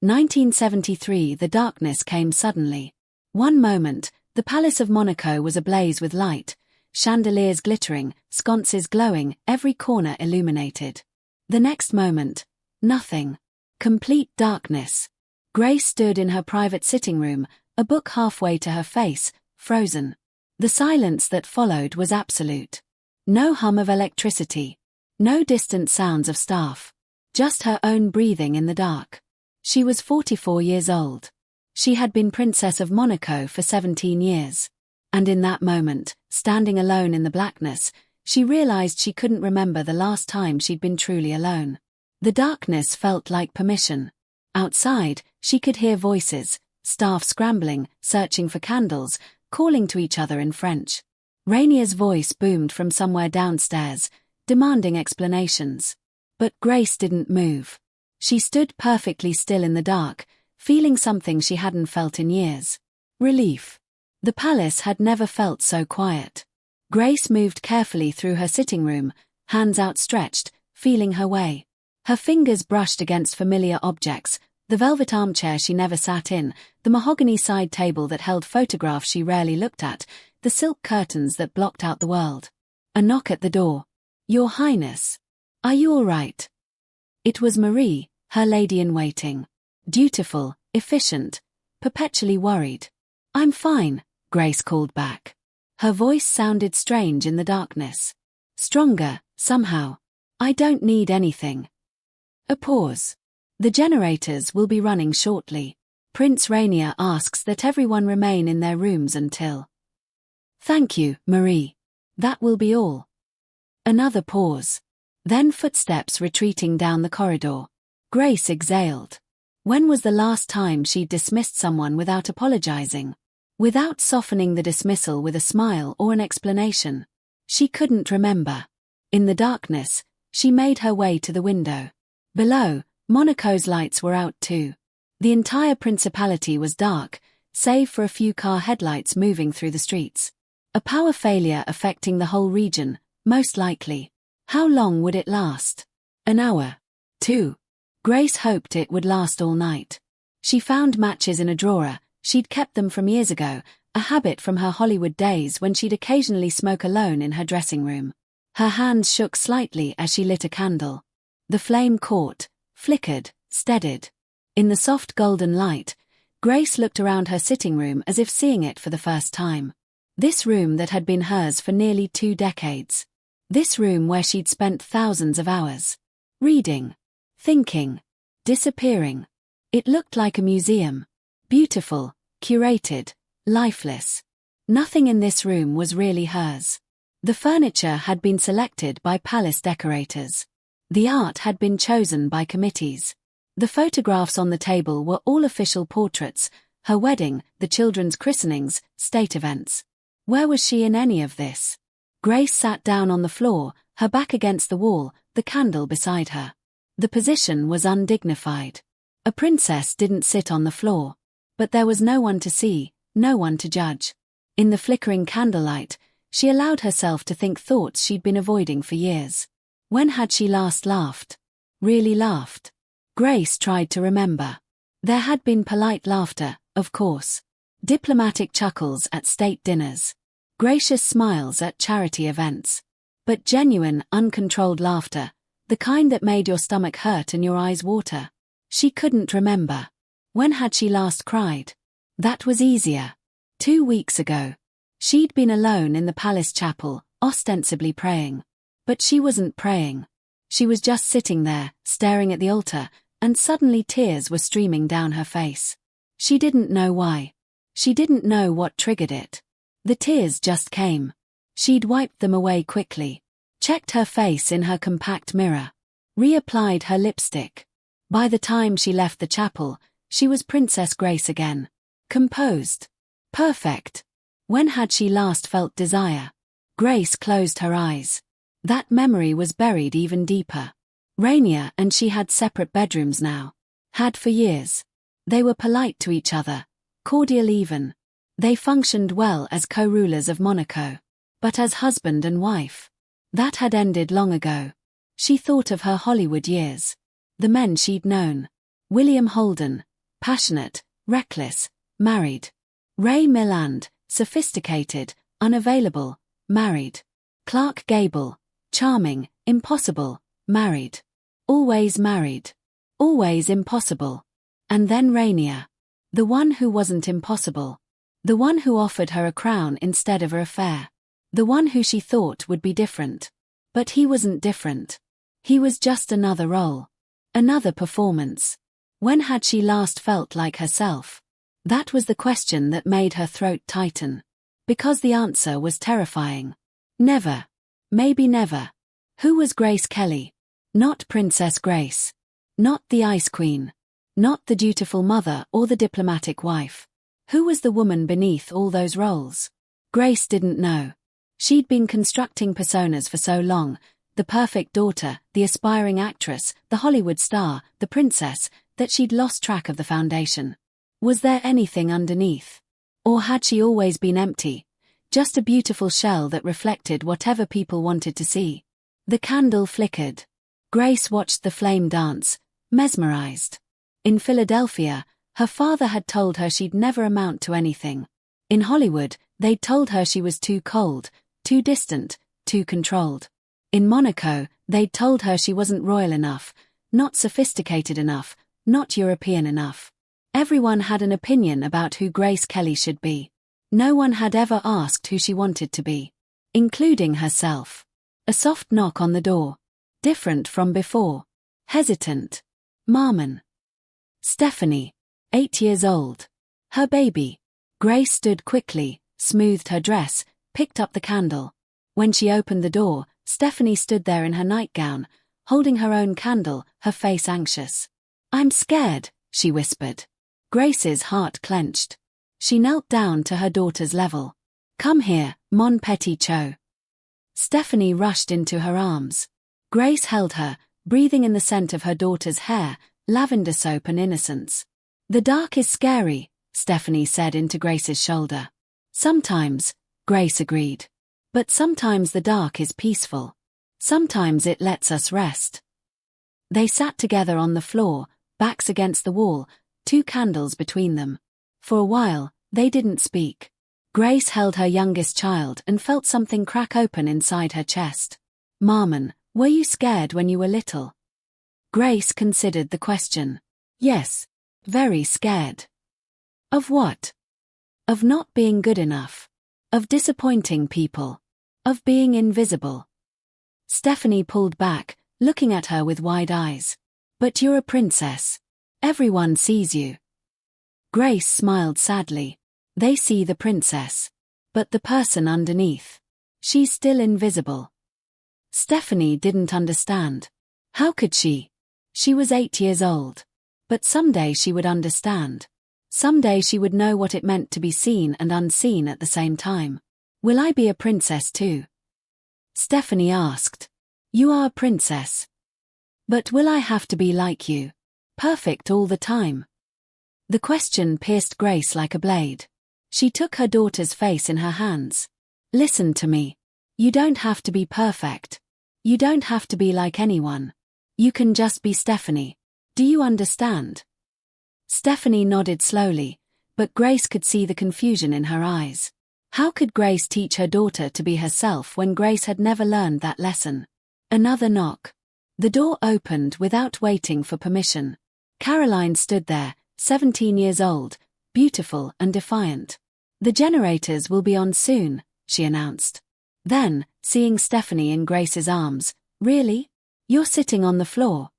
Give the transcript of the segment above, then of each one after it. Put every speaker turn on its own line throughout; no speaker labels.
1973. The darkness came suddenly. One moment, the Palace of Monaco was ablaze with light, chandeliers glittering, sconces glowing, every corner illuminated. The next moment, nothing. Complete darkness. Grace stood in her private sitting room, a book halfway to her face, frozen. The silence that followed was absolute. No hum of electricity. No distant sounds of staff. Just her own breathing in the dark. She was 44 years old. She had been Princess of Monaco for 17 years. And in that moment, standing alone in the blackness, she realized she couldn't remember the last time she'd been truly alone. The darkness felt like permission. Outside, she could hear voices, staff scrambling, searching for candles, calling to each other in French. Rainier's voice boomed from somewhere downstairs, demanding explanations. But Grace didn't move. She stood perfectly still in the dark, feeling something she hadn't felt in years. Relief. The palace had never felt so quiet. Grace moved carefully through her sitting room, hands outstretched, feeling her way. Her fingers brushed against familiar objects, the velvet armchair she never sat in, the mahogany side table that held photographs she rarely looked at, the silk curtains that blocked out the world. A knock at the door. "Your Highness. Are you all right?" It was Marie, her lady-in-waiting. Dutiful, efficient, perpetually worried. "I'm fine," Grace called back. Her voice sounded strange in the darkness. Stronger, somehow. "I don't need anything." A pause. "The generators will be running shortly. Prince Rainier asks that everyone remain in their rooms until—" "Thank you, Marie. That will be all." Another pause. Then footsteps retreating down the corridor. Grace exhaled. When was the last time she'd dismissed someone without apologizing? Without softening the dismissal with a smile or an explanation? She couldn't remember. In the darkness, she made her way to the window. Below, Monaco's lights were out too. The entire principality was dark, save for a few car headlights moving through the streets. A power failure affecting the whole region, most likely. How long would it last? An hour? 2? Grace hoped it would last all night. She found matches in a drawer. She'd kept them from years ago, a habit from her Hollywood days when she'd occasionally smoke alone in her dressing room. Her hands shook slightly as she lit a candle. The flame caught, flickered, steadied. In the soft golden light, Grace looked around her sitting room as if seeing it for the first time. This room that had been hers for nearly 2 decades. This room where she'd spent thousands of hours. Reading. Thinking. Disappearing. It looked like a museum. Beautiful, curated, lifeless. Nothing in this room was really hers. The furniture had been selected by palace decorators. The art had been chosen by committees. The photographs on the table were all official portraits, her wedding, the children's christenings, state events. Where was she in any of this? Grace sat down on the floor, her back against the wall, the candle beside her. The position was undignified. A princess didn't sit on the floor. But there was no one to see, no one to judge. In the flickering candlelight, she allowed herself to think thoughts she'd been avoiding for years. When had she last laughed? Really laughed? Grace tried to remember. There had been polite laughter, of course. Diplomatic chuckles at state dinners. Gracious smiles at charity events. But genuine, uncontrolled laughter, the kind that made your stomach hurt and your eyes water. She couldn't remember. When had she last cried? That was easier. 2 weeks ago. She'd been alone in the palace chapel, ostensibly praying. But she wasn't praying. She was just sitting there, staring at the altar, and suddenly tears were streaming down her face. She didn't know why. She didn't know what triggered it. The tears just came. She'd wiped them away quickly. Checked her face in her compact mirror. Reapplied her lipstick. By the time she left the chapel, she was Princess Grace again. Composed. Perfect. When had she last felt desire? Grace closed her eyes. That memory was buried even deeper. Rainier and she had separate bedrooms now. Had for years. They were polite to each other. Cordial even. They functioned well as co-rulers of Monaco. But as husband and wife. That had ended long ago. She thought of her Hollywood years. The men she'd known. William Holden, passionate, reckless, married. Ray Milland, sophisticated, unavailable, married. Clark Gable, charming, impossible, married. Always married. Always impossible. And then Rainier. The one who wasn't impossible. The one who offered her a crown instead of her affair. The one who she thought would be different. But he wasn't different. He was just another role. Another performance. When had she last felt like herself? That was the question that made her throat tighten. Because the answer was terrifying. Never. Maybe never. Who was Grace Kelly? Not Princess Grace. Not the Ice Queen. Not the dutiful mother or the diplomatic wife. Who was the woman beneath all those roles? Grace didn't know. She'd been constructing personas for so long, the perfect daughter, the aspiring actress, the Hollywood star, the princess, that she'd lost track of the foundation. Was there anything underneath? Or had she always been empty? Just a beautiful shell that reflected whatever people wanted to see. The candle flickered. Grace watched the flame dance, mesmerized. In Philadelphia, her father had told her she'd never amount to anything. In Hollywood, they'd told her she was too cold, too distant, too controlled. In Monaco, they'd told her she wasn't royal enough, not sophisticated enough, not European enough. Everyone had an opinion about who Grace Kelly should be. No one had ever asked who she wanted to be. Including herself. A soft knock on the door. Different from before. Hesitant. Marmon. Stephanie. 8 years old. Her baby. Grace stood quickly, smoothed her dress, picked up the candle. When she opened the door, Stephanie stood there in her nightgown, holding her own candle, her face anxious. "I'm scared," she whispered. Grace's heart clenched. She knelt down to her daughter's level. "Come here, mon petit cho." Stephanie rushed into her arms. Grace held her, breathing in the scent of her daughter's hair, lavender soap and innocence. "The dark is scary," Stephanie said into Grace's shoulder. "Sometimes," Grace agreed. "But sometimes the dark is peaceful. Sometimes it lets us rest." They sat together on the floor, backs against the wall, 2 candles between them. For a while, they didn't speak. Grace held her youngest child and felt something crack open inside her chest. "Marmon, were you scared when you were little?" Grace considered the question. "Yes. Very scared." "Of what?" "Of not being good enough. Of disappointing people. Of being invisible." Stephanie pulled back, looking at her with wide eyes. "But you're a princess. Everyone sees you." Grace smiled sadly. "They see the princess. But the person underneath. She's still invisible." Stephanie didn't understand. How could she? She was 8 years old. But someday she would understand. Someday she would know what it meant to be seen and unseen at the same time. "Will I be a princess too?" Stephanie asked. "You are a princess. But will I have to be like you? Perfect all the time?" The question pierced Grace like a blade. She took her daughter's face in her hands. "Listen to me. You don't have to be perfect. You don't have to be like anyone. You can just be Stephanie. Do you understand?" Stephanie nodded slowly, but Grace could see the confusion in her eyes. How could Grace teach her daughter to be herself when Grace had never learned that lesson? Another knock. The door opened without waiting for permission. Caroline stood there, 17 years old, beautiful and defiant. "The generators will be on soon," she announced. Then, seeing Stephanie in Grace's arms, "Really? You're sitting on the floor."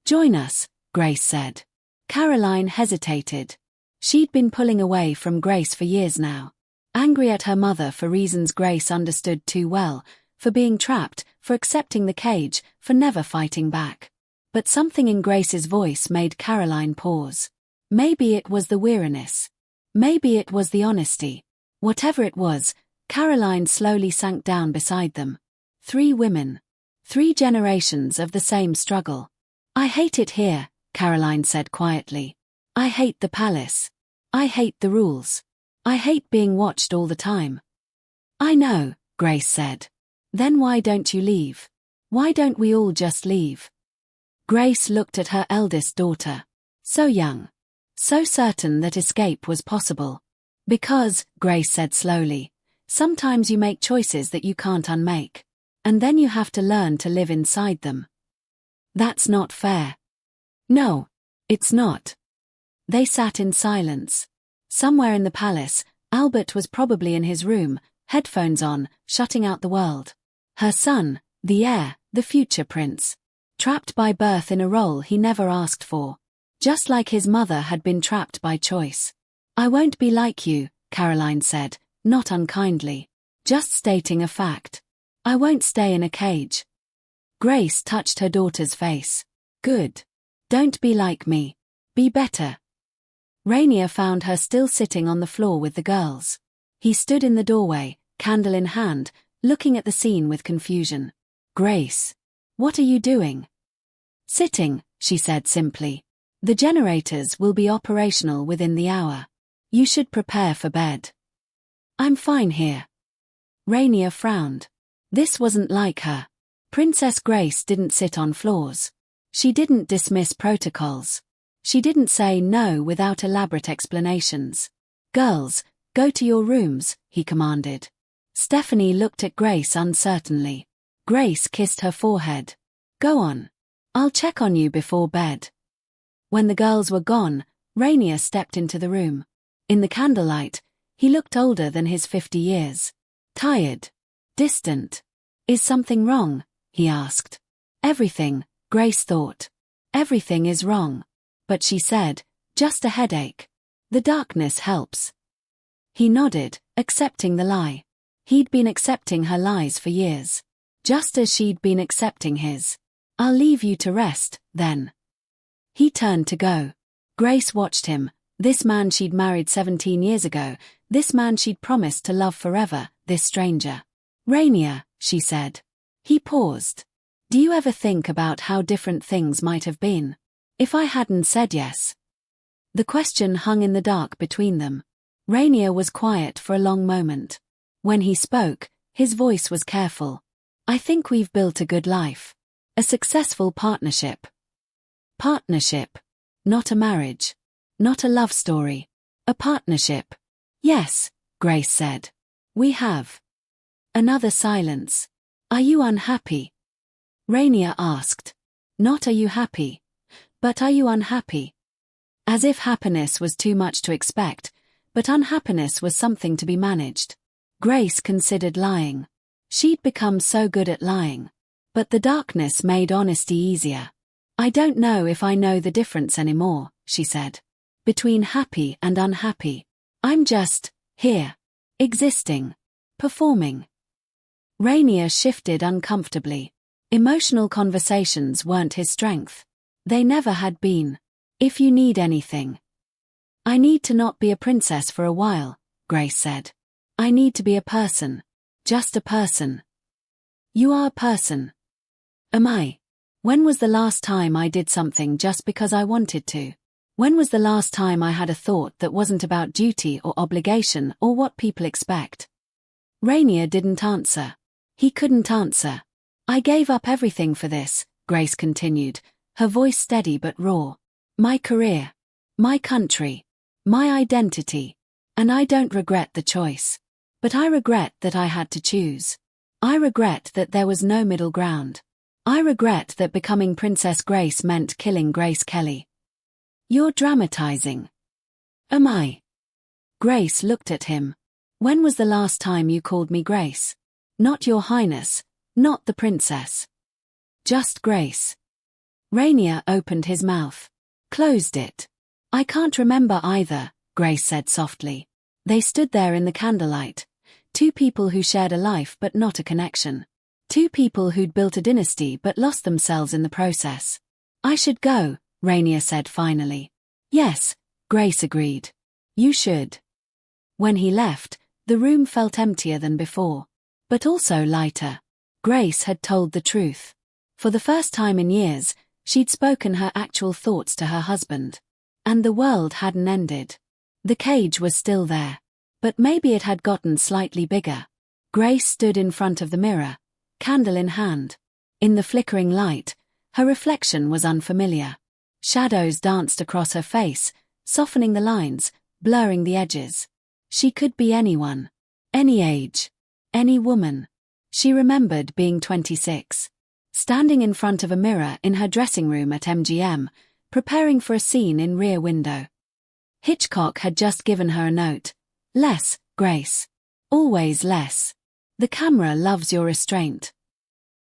"Join us," Grace said. Caroline hesitated. She'd been pulling away from Grace for years now. Angry at her mother for reasons Grace understood too well, for being trapped, for accepting the cage, for never fighting back. But something in Grace's voice made Caroline pause. Maybe it was the weariness. Maybe it was the honesty. Whatever it was, Caroline slowly sank down beside them. 3 women. 3 generations of the same struggle. "I hate it here," Caroline said quietly. "I hate the palace. I hate the rules. I hate being watched all the time." "I know," Grace said. "Then why don't you leave? Why don't we all just leave?" Grace looked at her eldest daughter. So young. so certain that escape was possible. Because, Grace said slowly, sometimes you make choices that you can't unmake. And then you have to learn to live inside them. That's not fair. No, it's not. They sat in silence. Somewhere in the palace, Albert was probably in his room, headphones on, shutting out the world. Her son, the heir, the future prince. Trapped by birth in a role he never asked for. Just like his mother had been trapped by choice. I won't be like you, Caroline said, not unkindly. Just stating a fact. I won't stay in a cage. Grace touched her daughter's face. Good. Don't be like me. Be better. Rainier found her still sitting on the floor with the girls. He stood in the doorway, candle in hand, looking at the scene with confusion. Grace. What are you doing? Sitting, she said simply. The generators will be operational within the hour. You should prepare for bed. I'm fine here. Rainier frowned. This wasn't like her. Princess Grace didn't sit on floors. She didn't dismiss protocols. She didn't say no without elaborate explanations. Girls, go to your rooms, he commanded. Stephanie looked at Grace uncertainly. Grace kissed her forehead. Go on. I'll check on you before bed. When the girls were gone, Rainier stepped into the room. In the candlelight, he looked older than his 50 years. Tired. Distant. Is something wrong? He asked. Everything, Grace thought. Everything is wrong. But she said, just a headache. The darkness helps. He nodded, accepting the lie. He'd been accepting her lies for years. Just as she'd been accepting his. I'll leave you to rest, then. He turned to go. Grace watched him, this man she'd married 17 years ago, this man she'd promised to love forever, this stranger. Rainier, she said. He paused. Do you ever think about how different things might have been? If I hadn't said yes. The question hung in the dark between them. Rainier was quiet for a long moment. When he spoke, his voice was careful. I think we've built a good life. A successful partnership. Partnership. Not a marriage. Not a love story. A partnership. Yes, Grace said. We have. Another silence. Are you unhappy? Rainier asked. Not are you happy. But are you unhappy? As if happiness was too much to expect, but unhappiness was something to be managed. Grace considered lying. She'd become so good at lying. But the darkness made honesty easier. I don't know if I know the difference anymore, she said. Between happy and unhappy. I'm just, here. Existing. Performing. Rainier shifted uncomfortably. Emotional conversations weren't his strength. They never had been. If you need anything. I need to not be a princess for a while, Grace said. I need to be a person. Just a person. You are a person. Am I? When was the last time I did something just because I wanted to? When was the last time I had a thought that wasn't about duty or obligation or what people expect? Rainier didn't answer. He couldn't answer. I gave up everything for this, Grace continued, her voice steady but raw. My career. My country. My identity. And I don't regret the choice. But I regret that I had to choose. I regret that there was no middle ground. I regret that becoming Princess Grace meant killing Grace Kelly. You're dramatizing. Am I? Grace looked at him. When was the last time you called me Grace? Not Your Highness, not the princess. Just Grace. Rainier opened his mouth. Closed it. I can't remember either, Grace said softly. They stood there in the candlelight. Two people who shared a life but not a connection. Two people who'd built a dynasty but lost themselves in the process. I should go, Rainier said finally. Yes, Grace agreed. You should. When he left, the room felt emptier than before. But also lighter. Grace had told the truth. For the first time in years, she'd spoken her actual thoughts to her husband. And the world hadn't ended. The cage was still there. But maybe it had gotten slightly bigger. Grace stood in front of the mirror, candle in hand. In the flickering light, her reflection was unfamiliar. Shadows danced across her face, softening the lines, blurring the edges. She could be anyone. Any age. Any woman. She remembered being 26. Standing in front of a mirror in her dressing room at MGM, preparing for a scene in Rear Window. Hitchcock had just given her a note. Less, Grace. Always less. The camera loves your restraint.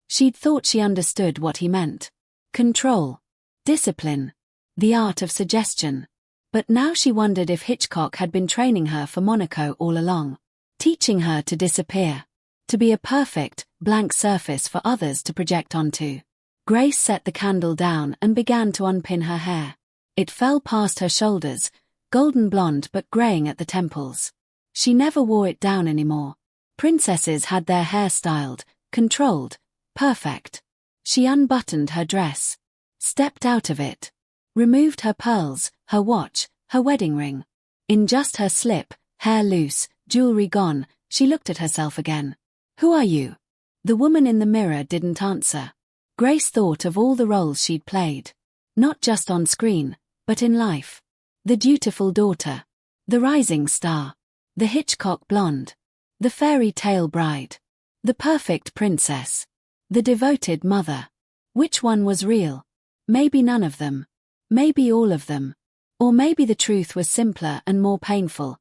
She'd thought she understood what he meant. Control. Discipline. The art of suggestion. But now she wondered if Hitchcock had been training her for Monaco all along. Teaching her to disappear. To be a perfect, blank surface for others to project onto. Grace set the candle down and began to unpin her hair. It fell past her shoulders, golden blonde but graying at the temples. She never wore it down anymore. Princesses had their hair styled, controlled, perfect. She unbuttoned her dress. Stepped out of it. Removed her pearls, her watch, her wedding ring. In just her slip, hair loose, jewelry gone, she looked at herself again. Who are you? The woman in the mirror didn't answer. Grace thought of all the roles she'd played. Not just on screen, but in life. The dutiful daughter. The rising star. The Hitchcock blonde. The fairy tale bride. The perfect princess. The devoted mother. Which one was real? Maybe none of them. Maybe all of them. Or maybe the truth was simpler and more painful.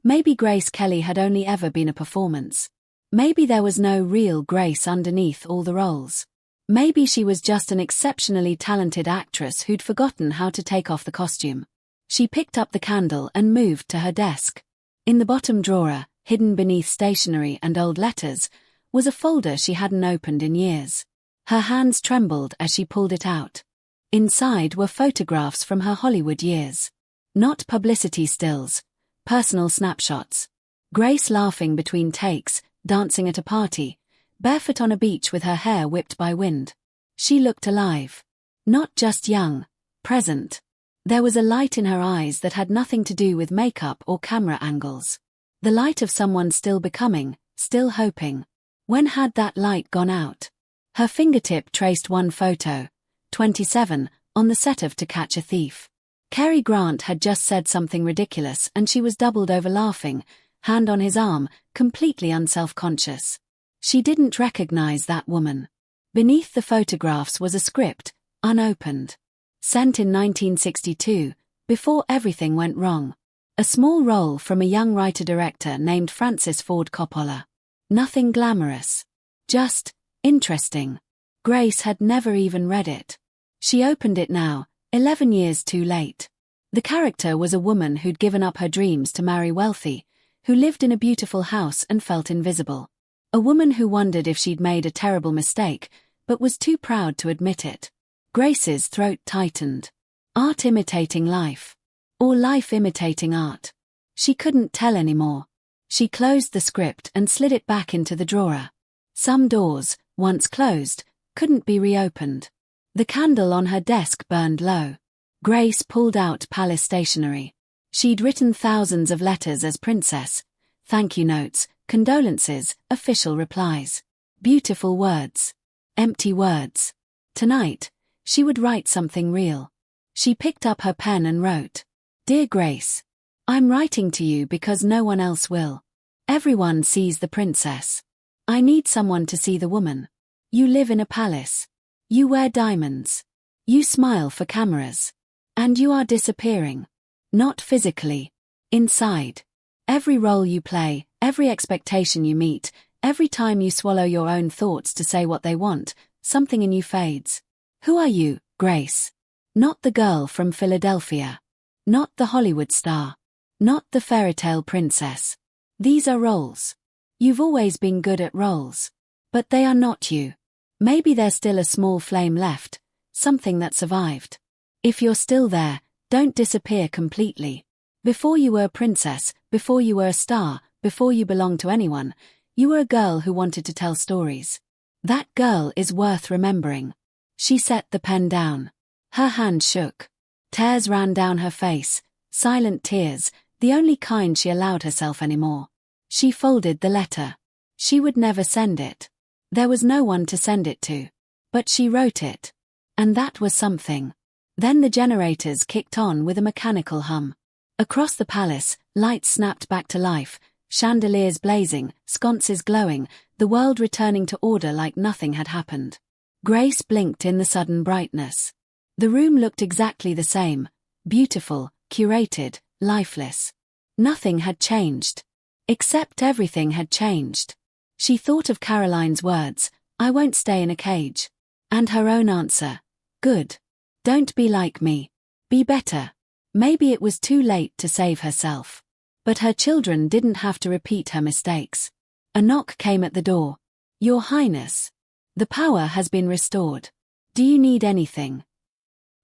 Maybe Grace Kelly had only ever been a performance. Maybe there was no real Grace underneath all the roles. Maybe she was just an exceptionally talented actress who'd forgotten how to take off the costume. She picked up the candle and moved to her desk. In the bottom drawer, hidden beneath stationery and old letters, was a folder she hadn't opened in years. Her hands trembled as she pulled it out. Inside were photographs from her Hollywood years. Not publicity stills. Personal snapshots. Grace laughing between takes, dancing at a party, barefoot on a beach with her hair whipped by wind. She looked alive. Not just young, present. There was a light in her eyes that had nothing to do with makeup or camera angles. The light of someone still becoming, still hoping. When had that light gone out? Her fingertip traced one photo, 27, on the set of To Catch a Thief. Cary Grant had just said something ridiculous and she was doubled over laughing, hand on his arm, completely unself-conscious. She didn't recognize that woman. Beneath the photographs was a script, unopened. Sent in 1962, before everything went wrong. A small role from a young writer-director named Francis Ford Coppola. Nothing glamorous. Just interesting. Grace had never even read it. She opened it now, 11 years too late. The character was a woman who'd given up her dreams to marry wealthy, who lived in a beautiful house and felt invisible. A woman who wondered if she'd made a terrible mistake, but was too proud to admit it. Grace's throat tightened. Art imitating life. Or life imitating art. She couldn't tell anymore. She closed the script and slid it back into the drawer. Some doors, once closed, couldn't be reopened. The candle on her desk burned low. Grace pulled out palace stationery. She'd written thousands of letters as princess. Thank you notes, condolences, official replies. Beautiful words. Empty words. Tonight, she would write something real. She picked up her pen and wrote. Dear Grace. I'm writing to you because no one else will. Everyone sees the princess. I need someone to see the woman. You live in a palace. You wear diamonds. You smile for cameras. And you are disappearing. Not physically. Inside. Every role you play, every expectation you meet, every time you swallow your own thoughts to say what they want, something in you fades. Who are you, Grace? Not the girl from Philadelphia. Not the Hollywood star. Not the fairytale princess. These are roles. You've always been good at roles. But they are not you. Maybe there's still a small flame left, something that survived. If you're still there, don't disappear completely. Before you were a princess, before you were a star, before you belonged to anyone, you were a girl who wanted to tell stories. That girl is worth remembering. She set the pen down. Her hand shook. Tears ran down her face, silent tears, the only kind she allowed herself anymore. She folded the letter. She would never send it. There was no one to send it to. But she wrote it. And that was something. Then the generators kicked on with a mechanical hum. Across the palace, lights snapped back to life, chandeliers blazing, sconces glowing, the world returning to order like nothing had happened. Grace blinked in the sudden brightness. The room looked exactly the same, beautiful, curated, lifeless. Nothing had changed. Except everything had changed. She thought of Caroline's words, "I won't stay in a cage." And her own answer, "Good. Don't be like me. Be better." Maybe it was too late to save herself. But her children didn't have to repeat her mistakes. A knock came at the door. "Your Highness. The power has been restored. Do you need anything?"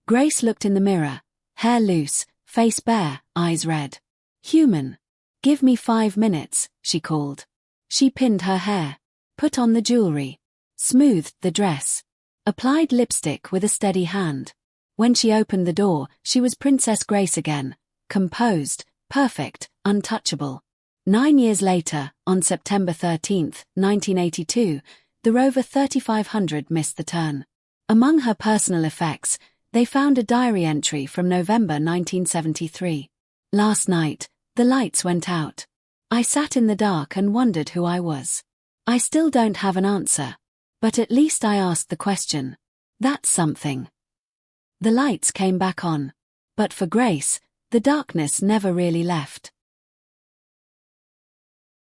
Grace looked in the mirror, hair loose, face bare, eyes red. "Human. Give me 5 minutes," she called. She pinned her hair, put on the jewelry, smoothed the dress, applied lipstick with a steady hand. When she opened the door, she was Princess Grace again, composed, perfect, untouchable. 9 years later, on September 13, 1982, the Rover 3500 missed the turn. Among her personal effects, they found a diary entry from November 1973. "Last night, the lights went out. I sat in the dark and wondered who I was. I still don't have an answer. But at least I asked the question. That's something." The lights came back on. But for Grace, the darkness never really left.